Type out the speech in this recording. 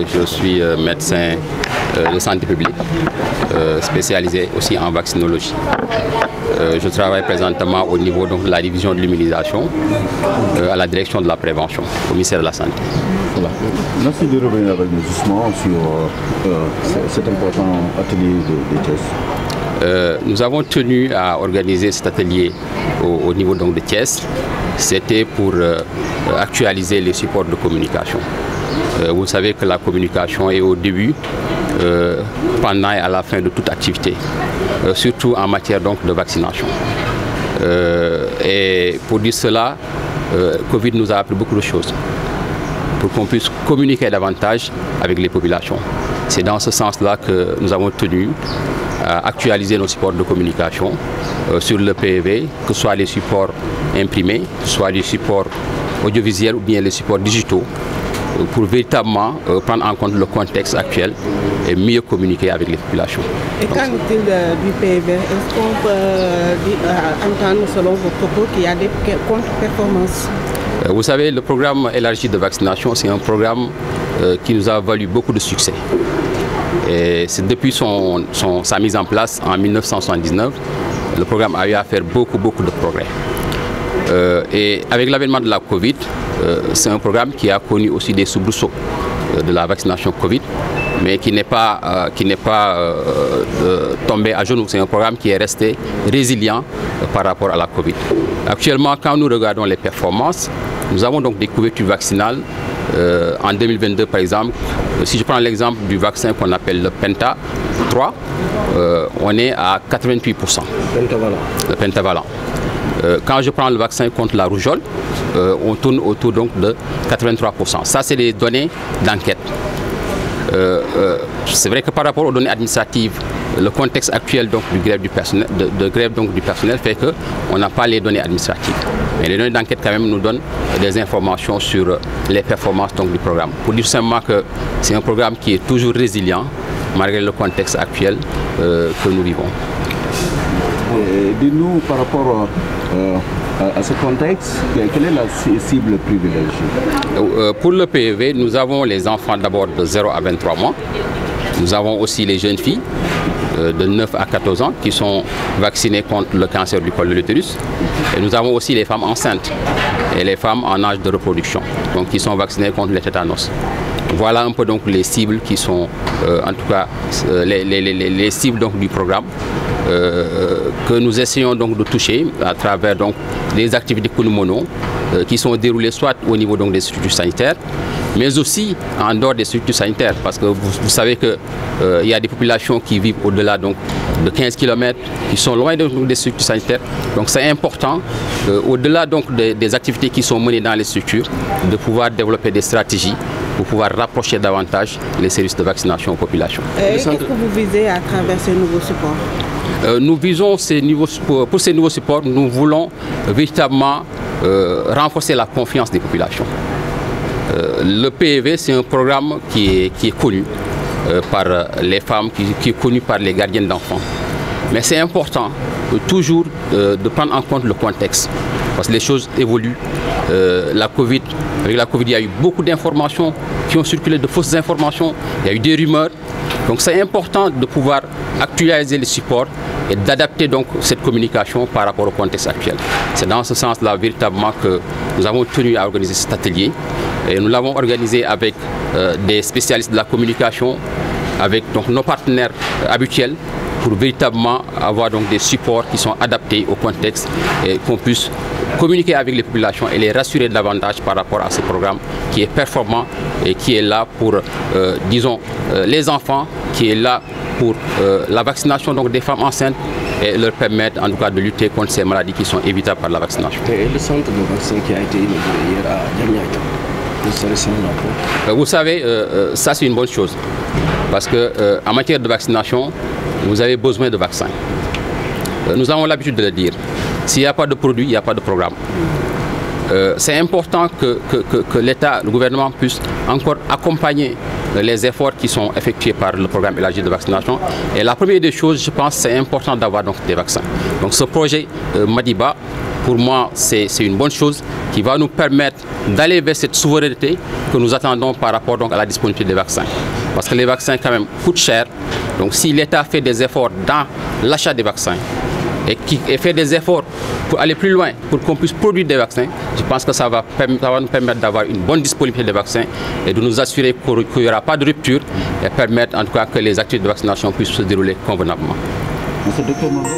Je suis médecin de santé publique, spécialisé aussi en vaccinologie. Je travaille présentement au niveau donc, de la division de l'immunisation, à la direction de la prévention, au ministère de la Santé. Voilà. Merci de revenir avec nous justement sur cet important atelier de Thiès. Nous avons tenu à organiser cet atelier au niveau donc, de Thiès. C'était pour actualiser les supports de communication. Vous savez que la communication est au début, pendant et à la fin de toute activité, surtout en matière donc, de vaccination. Et pour dire cela, Covid nous a appris beaucoup de choses pour qu'on puisse communiquer davantage avec les populations. C'est dans ce sens-là que nous avons tenu à actualiser nos supports de communication sur le PEV, que ce soit les supports imprimés, que ce soit les supports audiovisuels ou bien les supports digitaux, pour véritablement prendre en compte le contexte actuel et mieux communiquer avec les populations. Et qu'en est-il du PEV? Est-ce qu'on peut entendre selon vos propos qu'il y a des contre-performances? Vous savez, le programme élargi de vaccination, c'est un programme qui nous a valu beaucoup de succès. Et c'est depuis sa mise en place en 1979, le programme a eu à faire beaucoup de progrès. Et avec l'avènement de la Covid, c'est un programme qui a connu aussi des soubresauts de la vaccination Covid, mais qui n'est pas tombé à genoux. C'est un programme qui est resté résilient par rapport à la Covid. Actuellement, quand nous regardons les performances, nous avons donc des couvertures vaccinales. En 2022, par exemple, si je prends l'exemple du vaccin qu'on appelle le Penta 3, on est à 88%. Le pentavalent. Quand je prends le vaccin contre la rougeole, on tourne autour donc de 83%. Ça, c'est des données d'enquête. C'est vrai que par rapport aux données administratives, le contexte actuel donc, du grève du personnel, fait qu'on n'a pas les données administratives. Mais les données d'enquête quand même nous donnent des informations sur les performances donc, du programme. Pour dire simplement que c'est un programme qui est toujours résilient malgré le contexte actuel que nous vivons. Dis-nous par rapport à ce contexte, quelle est la cible privilégiée? Pour le PEV, nous avons les enfants d'abord de 0 à 23 mois. Nous avons aussi les jeunes filles de 9 à 14 ans qui sont vaccinées contre le cancer du col de l'utérus. Et nous avons aussi les femmes enceintes et les femmes en âge de reproduction, donc qui sont vaccinées contre le tétanos. Voilà un peu donc les cibles qui sont, en tout cas, les cibles donc du programme que nous essayons donc de toucher à travers donc des activités que nous menons, qui sont déroulées soit au niveau donc des structures sanitaires, mais aussi en dehors des structures sanitaires, parce que vous savez qu'il y a des populations qui vivent au-delà donc de 15 km, qui sont loin des structures sanitaires. Donc c'est important, au-delà donc des activités qui sont menées dans les structures, de pouvoir développer des stratégies pour pouvoir rapprocher davantage les services de vaccination aux populations. Qu'est-ce que vous visez à travers ces nouveaux supports? Nous visons pour ces nouveaux supports, nous voulons véritablement renforcer la confiance des populations. Le PEV, c'est un programme qui est connu par les femmes, qui est connu par les gardiennes d'enfants. Mais c'est important toujours de prendre en compte le contexte, parce que les choses évoluent. Avec la Covid, il y a eu beaucoup d'informations qui ont circulé, de fausses informations, il y a eu des rumeurs. Donc c'est important de pouvoir actualiser les supports et d'adapter donc cette communication par rapport au contexte actuel. C'est dans ce sens-là véritablement que nous avons tenu à organiser cet atelier. Et nous l'avons organisé avec des spécialistes de la communication, avec donc, nos partenaires habituels, pour véritablement avoir donc, des supports qui sont adaptés au contexte et qu'on puisse communiquer avec les populations et les rassurer davantage par rapport à ce programme qui est performant et qui est là pour, disons, les enfants, qui est là pour la vaccination donc, des femmes enceintes et leur permettre en tout cas de lutter contre ces maladies qui sont évitables par la vaccination. Et le centre de vaccin qui a été inauguré hier à Diamniadio, vous savez, ça c'est une bonne chose parce qu'en matière de vaccination, vous avez besoin de vaccins. Nous avons l'habitude de le dire. S'il n'y a pas de produit, il n'y a pas de programme. C'est important que l'État, le gouvernement puisse encore accompagner les efforts qui sont effectués par le programme élargi de vaccination. Et la première des choses, je pense, c'est important d'avoir donc des vaccins. Donc ce projet Madiba, pour moi, c'est une bonne chose qui va nous permettre d'aller vers cette souveraineté que nous attendons par rapport donc à la disponibilité des vaccins. Parce que les vaccins quand même coûtent cher. Donc si l'État fait des efforts dans l'achat des vaccins et fait des efforts pour aller plus loin, pour qu'on puisse produire des vaccins, je pense que ça va nous permettre d'avoir une bonne disponibilité des vaccins et de nous assurer qu'il n'y aura pas de rupture et permettre en tout cas que les activités de vaccination puissent se dérouler convenablement. Monsieur le Docteur Mangom.